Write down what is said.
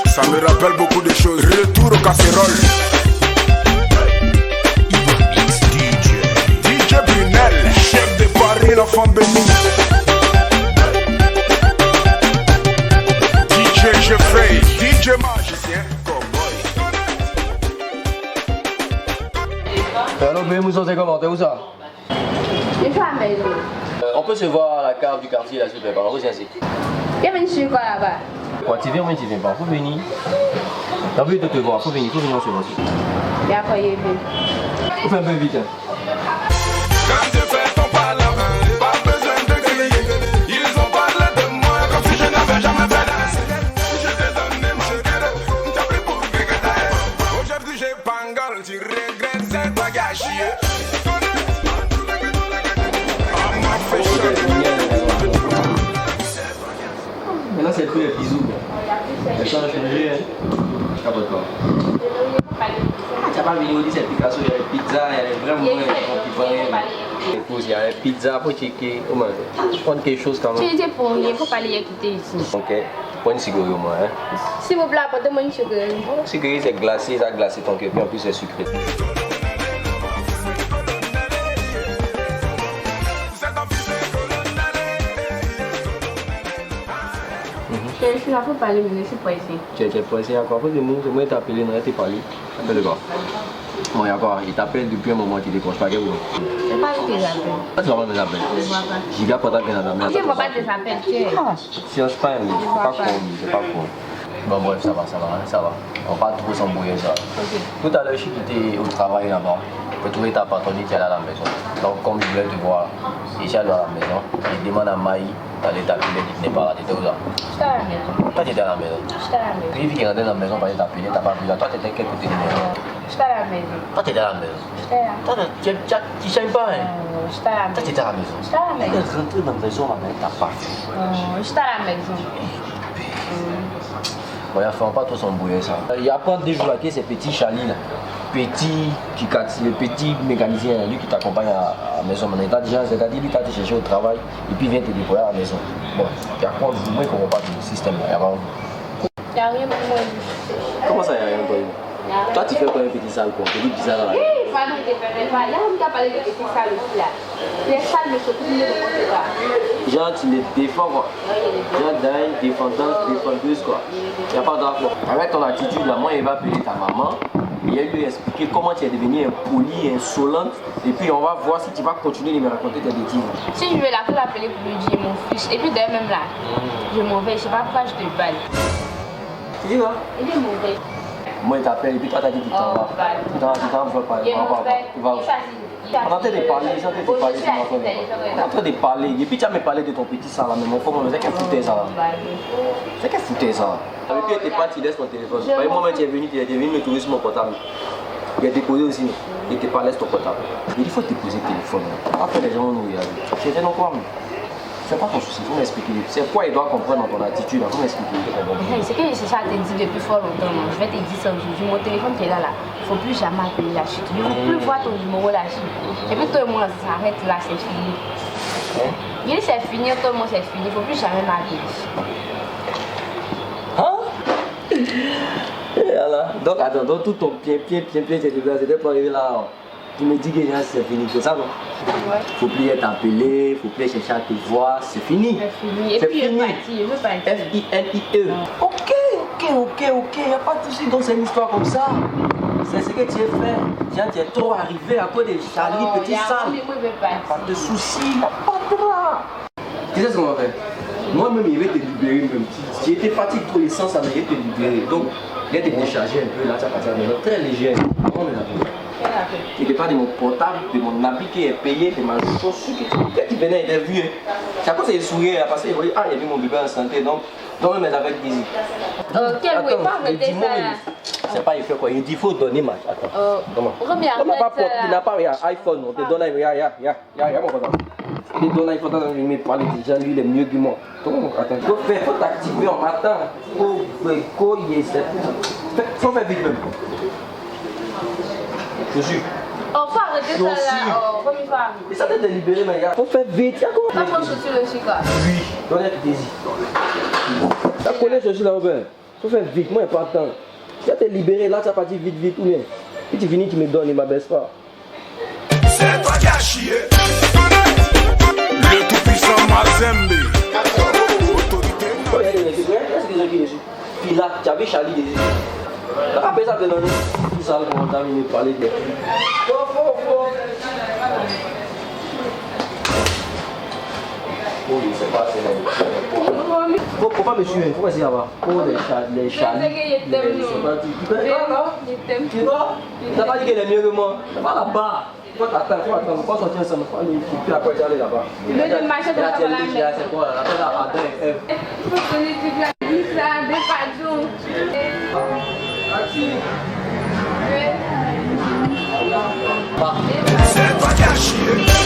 Ça me rappelle beaucoup de choses. Retour au casserole. DJ Brunel, chef de Paris, l'enfant béni. DJ Jeffrey, DJ Magicien, cowboy. Alors, Mousson, c'est comment? T'es où ça? Je suis à la maison. On peut se voir à la cave du quartier là, s'il te plaît. Pardon, viens ici. Il y a une quoi là-bas? Quoi, tu viens ou tu viens pas? Faut venir. T'as envie de te voir, faut venir, on se voir aussi. Et après, il est venu. Faut faire un peu vite. Quand je fais ton parlant, pas besoin de crier. Ils ont parlé de moi comme si je n'avais jamais fait danser. Je t'ai donné mon cœur, t'as pris pour que t'ailles. Aujourd'hui j'ai pangol, tu regrettes, c'est toi qui as chié. Maintenant, c'est plus les bisous. Les choses ont changé. Je capote pas. Tu n'as pas vu au c'est Picasso, il y a les pizzas, il y a les vrais moments qui épouse, il y a les pizzas pour checker. Prendre quelque chose quand même. Tu disais pour il faut pas les quitter ici. Ok. Prends une cigarette au moins. S'il vous plaît, apportez-moi une cigarette. La cigarette c'est glacé, ça a glacé ton cœur, puis en plus c'est sucré. Je suis là pour parler, mais je suis pas ici. Tu es pressé encore? C'est moi qui t'ai appelé, non, tu parlé. Appelle le gars. Bon, d'accord, il t'appelle depuis un moment, tu décroches pas, qu'est-ce que vous? Je ne sais pas où tu appelles. Ah, tu vas pas mes appels. Je ne vois pas. Giga pas ta bien à ta mère. Je ne vois pas tes appels, tu es. Si on se parle, c'est pas con, c'est pas con. Bon, bref, ça va. On va pas trop s'embrouiller ça. Ok. Tout à l'heure, je suis quitté au travail là-bas. Je trouvais ta patronne qui est à la maison. Donc, comme je voulais te voir, je suis allé à la maison. Je demande à Maï d'aller t'appeler, tu n'es pas là, tu étais où là? J'étais à la maison. Toi, tu étais à la maison. J'étais à la maison. Puis, qui est rentré dans la maison, pour aller t'appeler, tu n'as pas vu là. Toi, tu étais quel côté de la maison? J'étais à la maison. Toi, tu étais à la maison. J'étais là. Toi, tu ne sais pas, hein? J'étais à la Toi, maison. tu étais à la maison. J'étais à la Elle est maison. rentrée dans la maison, elle t'a pas vu. J'étais à la maison. Bon, il ne faut pas trop s'embrouiller ça. Il y a pas des jours là, c'est petit Charlie là. Petit le petit mécanicien, lui qui t'accompagne à la maison. Maintenant, il t'a déjà, c'est-à-dire, lui t'a cherché au travail et puis il vient te déployer à la maison. Bon, il y a quoi, moi, je ne comprends pas le système là. Il n'y a rien pour moi. Comment ça, il n'y a rien pour lui? Toi, tu fais quoi un petit sale quoi? Petit bizarre là. Hé, pardon, je ne fais pas. Là, on t'a parlé de petit sale aussi là. Les salles me s'occupent de mon pas. Genre, tu les défends quoi. Genre, dans une défendeuse quoi. Il n'y a pas d'accord. Avec ton attitude là, moi, il va appeler ta maman. Et il lui expliquer comment tu es devenu impoli, insolente. Et puis, on va voir si tu vas continuer de me raconter tes bêtises. Si je vais l'appeler pour lui dire mon fils. Et puis d'ailleurs, même là, je m'en vais. Je ne sais pas pourquoi je te parle. Tu dis quoi? Il est mauvais. Moi, il t'appelle et puis toi, t'as dit qu'il t'en va. Tu t'en veux pas. Il est mauvais. Il va où? On est en train de parler, ils sont en train de parler. On est en train de parler. Et puis tu as me parlé de ton petit sang là, mais mon frère, c'est qu'elle foutait ça là. C'est qu'elle foutait ça. Et puis elle était partie, laisse ton téléphone. Moi, tu es venu me trouver sur mon portable. Il a déposé aussi. Il était pas, laisse ton portable. Il faut déposer le téléphone. Après, les gens vont nous regarder. C'est non quoi, mais. C'est pas ton souci, il faut m'expliquer. C'est quoi il doit comprendre dans ton attitude, il faut m'expliquer. C'est que c'est ça, je t'ai dit depuis fort longtemps. Je vais te dire ça aujourd'hui. Mon téléphone qui est là, il ne faut plus jamais appeler la chute. Il ne faut plus voir ton numéro la chute. Et puis tout le monde s'arrête là, c'est fini. Il dit c'est fini, tout le monde c'est fini. Il ne faut plus jamais m'appeler. Hein? Et voilà. Donc attends, donc tout ton c'était pour arriver là. Tu me dis que c'est fini, c'est ça non? Ouais. Faut plus être appelé, faut plus chercher à te voir, c'est fini. C'est fini. Et puis je veux partir. F-I-N-I-E. Ok, il n'y a pas de souci. Donc c'est une histoire comme ça. C'est ce que tu as fait. Tiens, tu es trop arrivé à cause de Charlie, petit sang. Pas de souci, pas de là. Tu sais ce qu'on va faire? Moi-même, il va te libérer même. Si tu étais fatigué trop l'essence, ça va te libérer. Donc, il va te décharger un peu là, tu vas partir à la maison. Très léger. On est là. Il ne pas de mon portable, de mon habit qui est payé, de ma chaussure qui est. Tu venais interviewer. C'est à cause des sourires parce qu'il voyait, ah, il y a vu mon bébé en santé, donc même mes affaires busy. Quel oui, pas arrêter ça là. C'est pas il fait quoi, il dit il faut donner ma. Attends. Comment? Il n'a pas iPhone, on te donne un. Y'a mon portable. Il te donne un iPhone, il me parle déjà, lui il est mieux que moi. Attends, il faut t'activer en matin. Faut faire vite même. Je suis. Oh, faut arrêter ça là. Oh, comme il faut arrêter. Et ça t'est libéré, mais il faut faire vite. Il y a quoi? T'as pas chaussure le chica. Oui, on est désir. Tu connais ceci là, Robert? Il faut faire vite, moi, il n'y a pas de temps. Tu as été libéré, là, tu as parti vite, vite, ou bien. Puis tu finis, tu me donnes, il ne m'abaisse pas. C'est toi qui as chié. Le tout-puissant Mazembe. Autorité. Qu'est-ce que j'ai dit ici? Puis là, tu avais Charlie ici. Tu as fait ça maintenant. Tout ça, comment tu as venu parler de. Oui, c'est pas assez. Faut pas me suivre, faut essayer là-bas. Pour les Charlie. Je t'aime, Tu connais pas, non? Tu vois? Tu n'as pas dit qu'elle est mieux que moi. Tu vas là-bas. Faut t'attendre, faut sortir ensemble. Faut aller puis après tu aller là-bas. Je vais marcher dans la main. C'est quoi là? Là, Adam et Ève. Il faut donner du gladys là, des padons. C'est toi qui as chié.